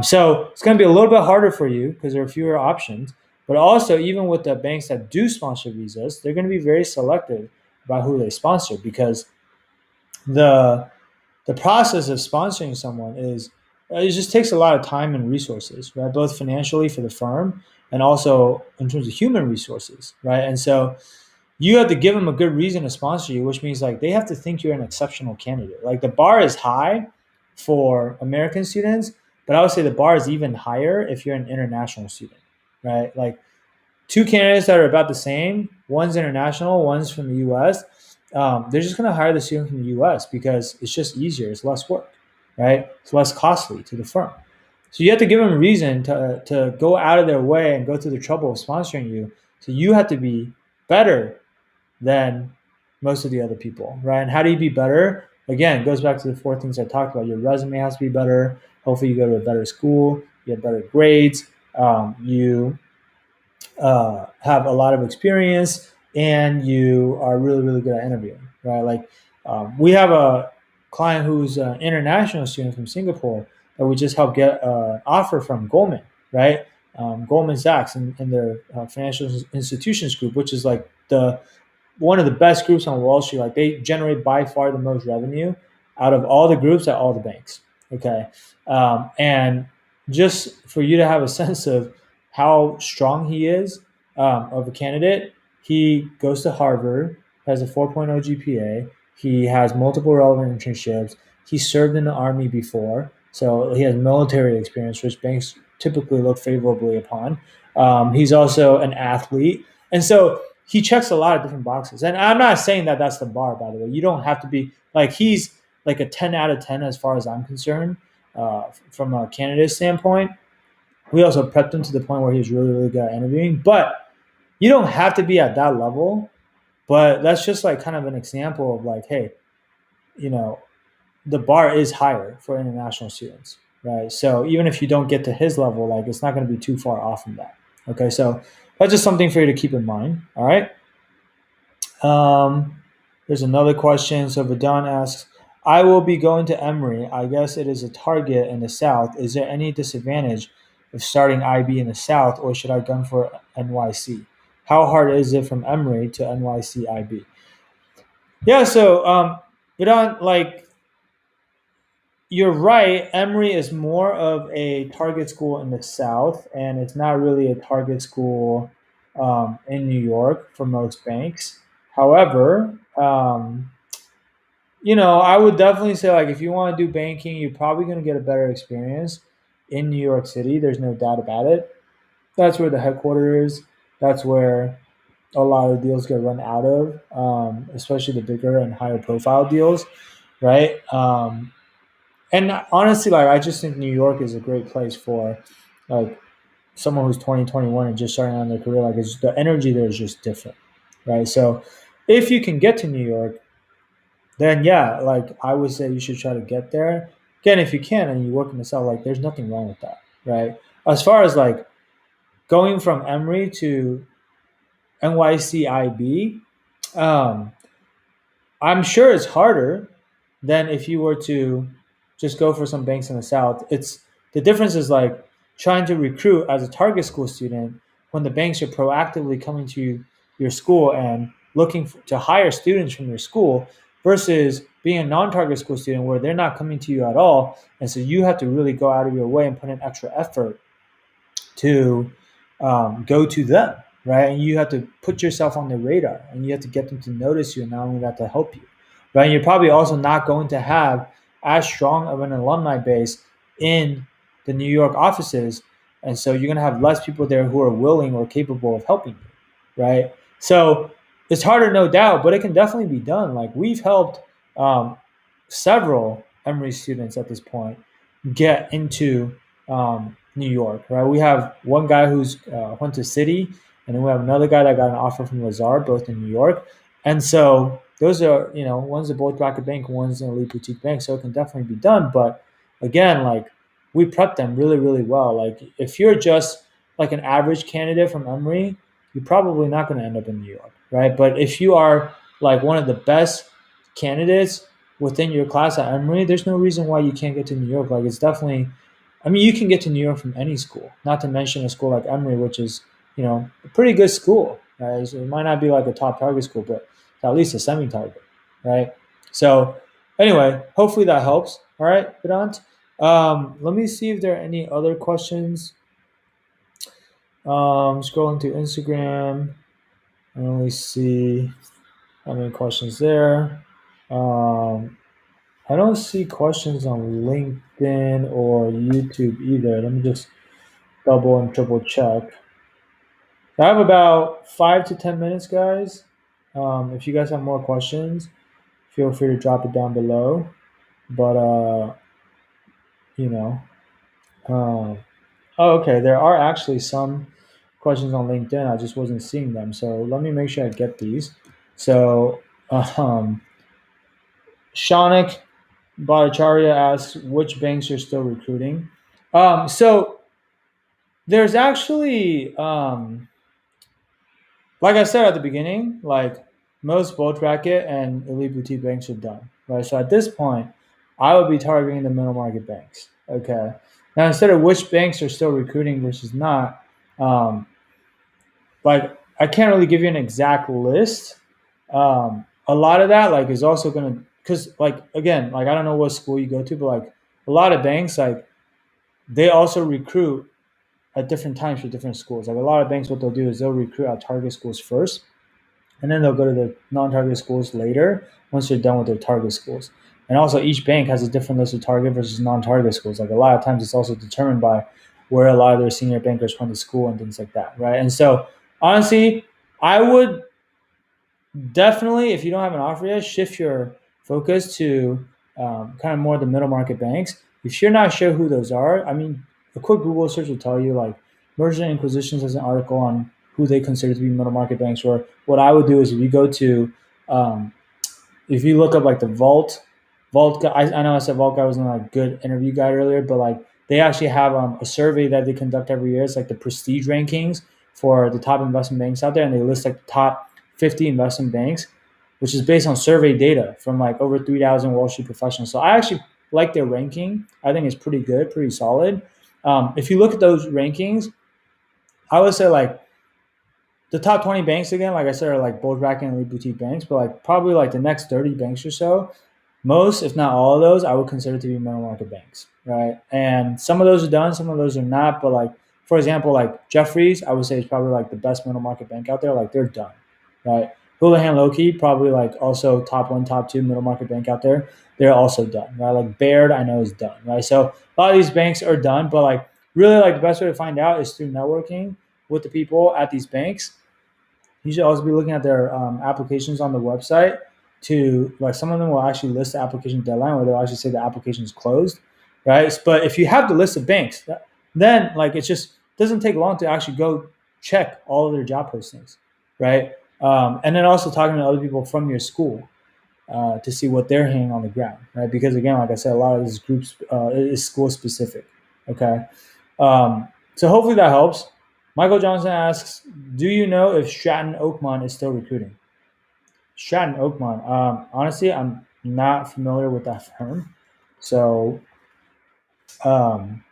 So it's going to be a little bit harder for you because there are fewer options. But also, even with the banks that do sponsor visas, they're going to be very selective about who they sponsor because the the process of sponsoring someone is it just takes a lot of time and resources, right? Both financially for the firm and also in terms of human resources, right? And so you have to give them a good reason to sponsor you, which means like they have to think you're an exceptional candidate. Like the bar is high for American students, but I would say the bar is even higher if you're an international student, right? Like two candidates that are about the same, one's international, one's from the US, they're just going to hire the student from the US because it's just easier, it's less work, right? It's less costly to the firm. So you have to give them a reason to go out of their way and go through the trouble of sponsoring you. So you have to be better than most of the other people, right? And how do you be better? Again, it goes back to the four things I talked about. Your resume has to be better. Hopefully, you go to a better school. You have better grades. You have a lot of experience, and you are really, really good at interviewing, right? Like we have a client who's an international student from Singapore that we just helped get an offer from Goldman, right? Goldman Sachs and their financial institutions group, which is like the one of the best groups on Wall Street. Like they generate by far the most revenue out of all the groups at all the banks. Okay, and just for you to have a sense of how strong he is of a candidate, he goes to Harvard, has a 4.0 GPA, he has multiple relevant internships, he served in the army before, so he has military experience, which banks typically look favorably upon. He's also an athlete, and so he checks a lot of different boxes. And I'm not saying that that's the bar, by the way. You don't have to be like he's like a 10 out of 10 as far as I'm concerned from a candidate standpoint. We also prepped him to the point where he was really, really good at interviewing. But you don't have to be at that level But that's just like kind of an example of like, hey, you know, the bar is higher for international students, right? So even if you don't get to his level, like it's not going to be too far off from that. Okay, so that's just something for you to keep in mind. All right. Um, there's another question. So Vidal asks, I will be going to Emory. I guess it is a target in the South. Is there any disadvantage of starting IB in the South, or should I gun for NYC? How hard is it from Emory to NYC IB? Yeah, so Vidal, like you're right. Emory is more of a target school in the South, and it's not really a target school in New York for most banks. However, I would definitely say like if you want to do banking, you're probably going to get a better experience in New York City. There's no doubt about it. That's where the headquarters is. That's where a lot of deals get run out of, especially the bigger and higher profile deals, right? And honestly, like I just think New York is a great place for like someone who's 20, 21 and just starting on their career. Like it's, the energy there is just different, right? So if you can get to New York, then yeah, like I would say you should try to get there. Again, if you can and you work in the South, like there's nothing wrong with that, right? As far as like going from Emory to NYCIB, um, I'm sure it's harder than if you were to just go for some banks in the South. It's the difference is like trying to recruit as a target school student when the banks are proactively coming to your school and looking to hire students from your school versus being a non-target school student where they're not coming to you at all, and so you have to really go out of your way and put in extra effort to go to them, right? And you have to put yourself on their radar, and you have to get them to notice you, and not only that, to help you, right? And you're probably also not going to have as strong of an alumni base in the New York offices, and so you're going to have less people there who are willing or capable of helping you, right? So it's harder, no doubt, but it can definitely be done. Like we've helped um, several Emory students at this point get into New York, right? We have one guy who's went to City, and then we have another guy that got an offer from Lazard, both in New York. And so those are, one's a bulge bracket bank, one's an elite boutique bank, so it can definitely be done. But again, like we prep them really, really well. Like if you're just like an average candidate from Emory, you're probably not going to end up in New York, right? But if you are like one of the best candidates within your class at Emory, there's no reason why you can't get to New York. Like it's definitely, I mean, you can get to New York from any school. Not to mention a school like Emory, which is a pretty good school. Right? So it might not be like a top target school, but at least a semi-target, right? So anyway, hopefully that helps. All right, Vedant. Let me see if there are any other questions. Scrolling to Instagram, I only see how many questions there. I don't see questions on LinkedIn or YouTube either. Let me just double and triple check. I have about 5 to 10 minutes, guys. If you guys have more questions, feel free to drop it down below. But you know, um, oh, okay. There are actually some questions on LinkedIn. I just wasn't seeing them. So let me make sure I get these. So, Shanik Bhattacharya asks which banks are still recruiting. So there's actually, like I said at the beginning, like most bulge bracket and elite boutique banks are done, right? So at this point, I would be targeting the middle market banks. Okay. Now instead of which banks are still recruiting versus not, um, like I can't really give you an exact list. A lot of that like is also gonna because like again like I don't know what school you go to, but like a lot of banks like they also recruit at different times for different schools. Like a lot of banks, what they'll do is they'll recruit at target schools first, and then they'll go to the non-target schools later once they're done with their target schools. And also, each bank has a different list of target versus non-target schools. Like a lot of times, it's also determined by where a lot of their senior bankers went to school and things like that, right? And so, honestly, I would definitely, if you don't have an offer yet, shift your focus to kind of more the middle market banks. If you're not sure who those are, I mean, a quick Google search will tell you. Like Merger and Acquisitions has an article on who they consider to be middle market banks. Or what I would do is if you go to um, if you look up like the Vault, I know I said Vault guy wasn't like a good interview guide earlier, but like they actually have a survey that they conduct every year. It's like the prestige rankings for the top investment banks out there, and they list like the top 50 investment banks, which is based on survey data from like over 3,000 Wall Street professionals. So I actually like their ranking. I think it's pretty good, pretty solid. If you look at those rankings, I would say like the top 20 banks again, like I said, are like bulge bracket and elite boutique banks, but like probably like the next 30 banks or so, most, if not all of those, I would consider to be middle market banks, right? And some of those are done, some of those are not. But like, for example, like Jeffries, I would say is probably like the best middle market bank out there. Like they're done, right? Houlihan Lokey, probably like also top one, top two middle market bank out there. They're also done, right? Like Baird, I know is done, right? So a lot of these banks are done, but like really like the best way to find out is through networking with the people at these banks. You should also be looking at their applications on the website to like some of them will actually list the application deadline where they'll actually say the application is closed, right? But if you have the list of banks, then like it just doesn't take long to actually go check all of their job postings, right? And then also talking to other people from your school to see what they're hanging on the ground, right? Because again, like I said, a lot of these groups is school specific. Okay, so hopefully that helps. Michael Johnson asks, "Do you know if Stratton Oakmont is still recruiting?" Stratton Oakmont. Honestly, I'm not familiar with that firm, so um,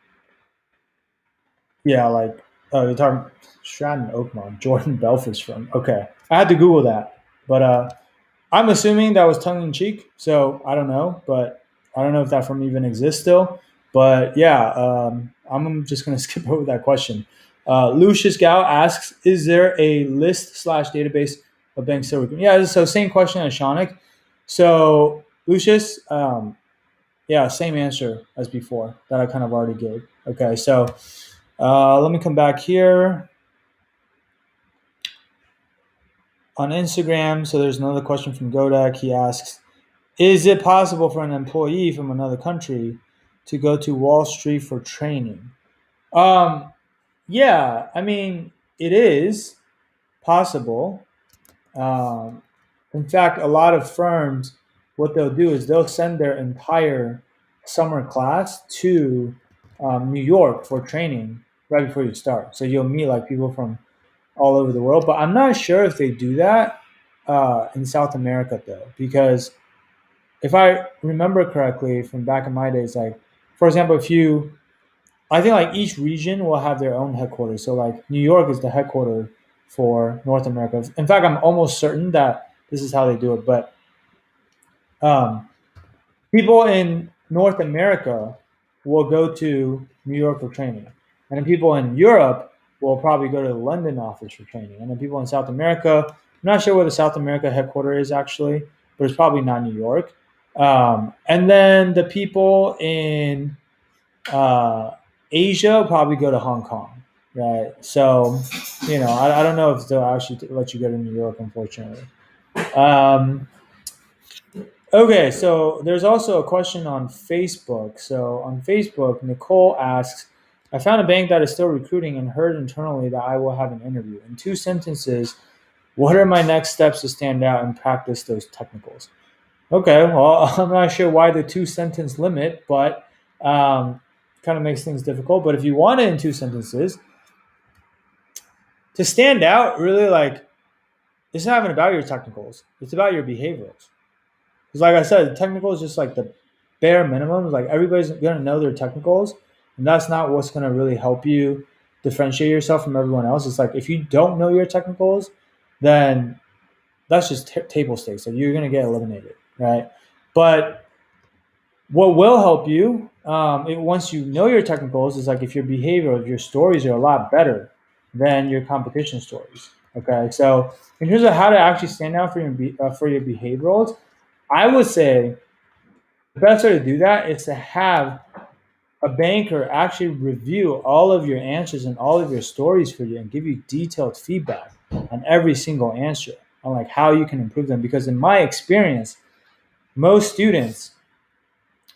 yeah, like you're talking Stratton Oakmont, Jordan Belford's firm. Okay, I had to Google that, but I'm assuming that was tongue in cheek, so I don't know, but I don't know if that firm even exists still. But yeah, I'm just gonna skip over that question. Lucius Gao asks, "Is there a list slash database of banks still recruiting?" Yeah, so same question as Shanik. So Lucius, yeah, same answer as before that I kind of already gave. Okay, so let me come back here on Instagram. So there's another question from Godak. He asks, is it possible for an employee from another country to go to Wall Street for training? Um, yeah, I mean, it is possible. Um, in fact, a lot of firms, what they'll do is they'll send their entire summer class to New York for training right before you start. So you'll meet like people from all over the world. But I'm not sure if they do that in South America though, because if I remember correctly from back in my days, like for example, if you, I think like each region will have their own headquarters. So like New York is the headquarters for North America. In fact, I'm almost certain that this is how they do it. But um, people in North America will go to New York for training, and then people in Europe will probably go to the London office for training, and then people in South America. I'm not sure where the South America headquarters is actually, but it's probably not New York. And then the people in uh, Asia probably go to Hong Kong, right? So, I don't know if they'll actually let you go to New York, unfortunately. Um, okay, so there's also a question on Facebook. So on Facebook, Nicole asks, I found a bank that is still recruiting and heard internally that I will have an interview. In two sentences, what are my next steps to stand out and practice those technicals? Okay, well, I'm not sure why the two sentence limit, but kind of makes things difficult. But if you want it in two sentences, to stand out, really like it's not even about your technicals; it's about your behaviorals. Because, like I said, the technical is just like the bare minimum. Like everybody's gonna know their technicals, and that's not what's gonna really help you differentiate yourself from everyone else. It's like if you don't know your technicals, then that's just table stakes. So you're gonna get eliminated, right? But what will help you once you know your technicals is like if your behavior, if your stories are a lot better than your competition stories. Okay, so in terms of how to actually stand out for your behaviorals, I would say the best way to do that is to have a banker actually review all of your answers and all of your stories for you and give you detailed feedback on every single answer on like how you can improve them. Because in my experience, most students,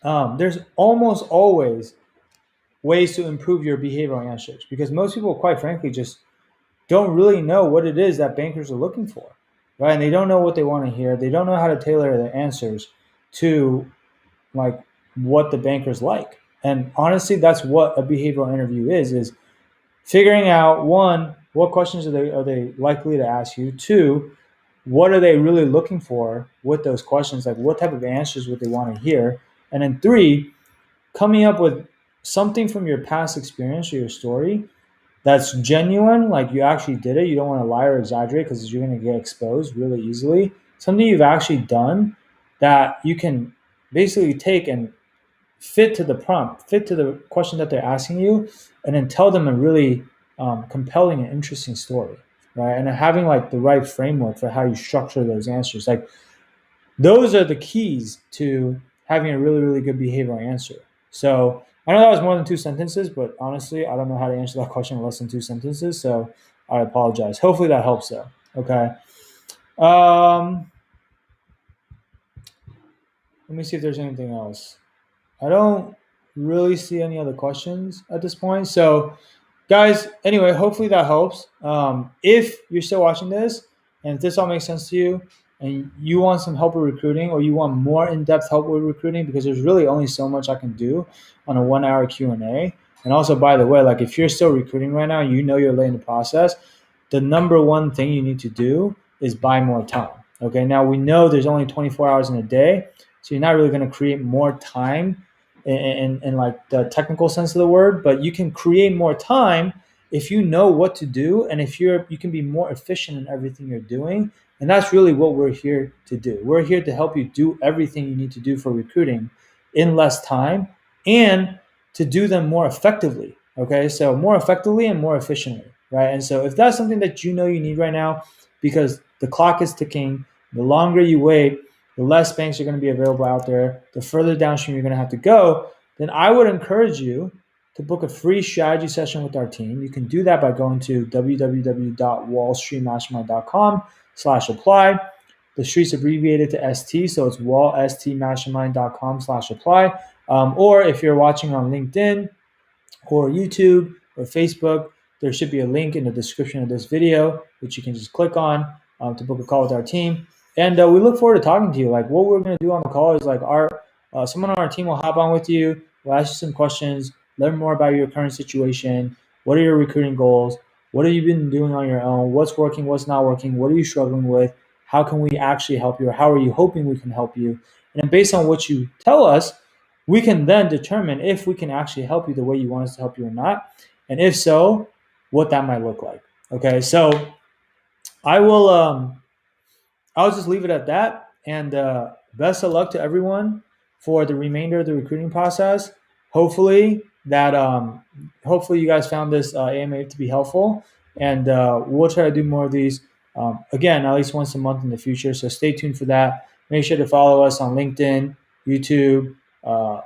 there's almost always ways to improve your behavioral answers because most people, quite frankly, just don't really know what it is that bankers are looking for, right? And they don't know what they want to hear. They don't know how to tailor their answers to like what the bankers like. And honestly, that's what a behavioral interview is figuring out, one, what questions are they likely to ask you? Two, what are they really looking for with those questions? Like what type of answers would they want to hear? And then three, coming up with something from your past experience or your story that's genuine, like you actually did it. You don't want to lie or exaggerate because you're going to get exposed really easily. Something you've actually done that you can basically take and fit to the prompt, fit to the question that they're asking you, and then tell them a really compelling and interesting story, right? And then having like the right framework for how you structure those answers. Like those are the keys to having a really, really good behavioral answer. So I know that was more than two sentences, but honestly, I don't know how to answer that question in less than two sentences. So I apologize. Hopefully that helps though. Okay. Um, Let me see if there's anything else. I don't really see any other questions at this point. So, guys, anyway, hopefully that helps. If you're still watching this and if this all makes sense to you and you want some help with recruiting or you want more in-depth help with recruiting, because there's really only so much I can do on a 1 hour Q&A. And also, by the way, like if you're still recruiting right now, you know you're late in the process, the number one thing you need to do is buy more time. Okay, now we know there's only 24 hours in a day, so you're not really going to create more time in like the technical sense of the word, but you can create more time if you know what to do and if you can be more efficient in everything you're doing. And that's really what we're here to do. We're here to help you do everything you need to do for recruiting in less time and to do them more effectively. Okay, so more effectively and more efficiently, right? And so if that's something that you know you need right now, because the clock is ticking, the longer you wait, the less banks are going to be available out there, the further downstream you're going to have to go, then I would encourage you to book a free strategy session with our team. You can do that by going to www.wallstreetmastermind.com/apply. The street's abbreviated to ST, so it's wallstmastermind.com/apply. Or if you're watching on LinkedIn or YouTube or Facebook, there should be a link in the description of this video, which you can just click on to book a call with our team. And we look forward to talking to you. Like what we're going to do on the call is like someone on our team will hop on with you. We'll ask you some questions, learn more about your current situation. What are your recruiting goals? What have you been doing on your own? What's working? What's not working? What are you struggling with? How can we actually help you? Or how are you hoping we can help you? And then based on what you tell us, we can then determine if we can actually help you the way you want us to help you or not. And if so, what that might look like. Okay, so I will I'll just leave it at that. And best of luck to everyone for the remainder of the recruiting process. Hopefully hopefully you guys found this AMA to be helpful, and we'll try to do more of these again at least once a month in the future. So stay tuned for that. Make sure to follow us on LinkedIn, YouTube, uh,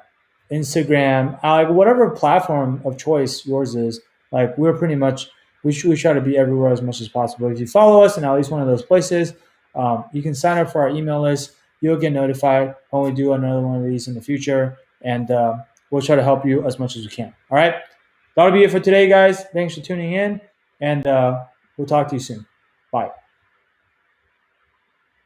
Instagram, like whatever platform of choice yours is. Like we're pretty much we try to be everywhere as much as possible. If you follow us in at least one of those places, you can sign up for our email list. You'll get notified when we do another one of these in the future, and we'll try to help you as much as we can. All right, that'll be it for today, guys. Thanks for tuning in, and we'll talk to you soon. Bye.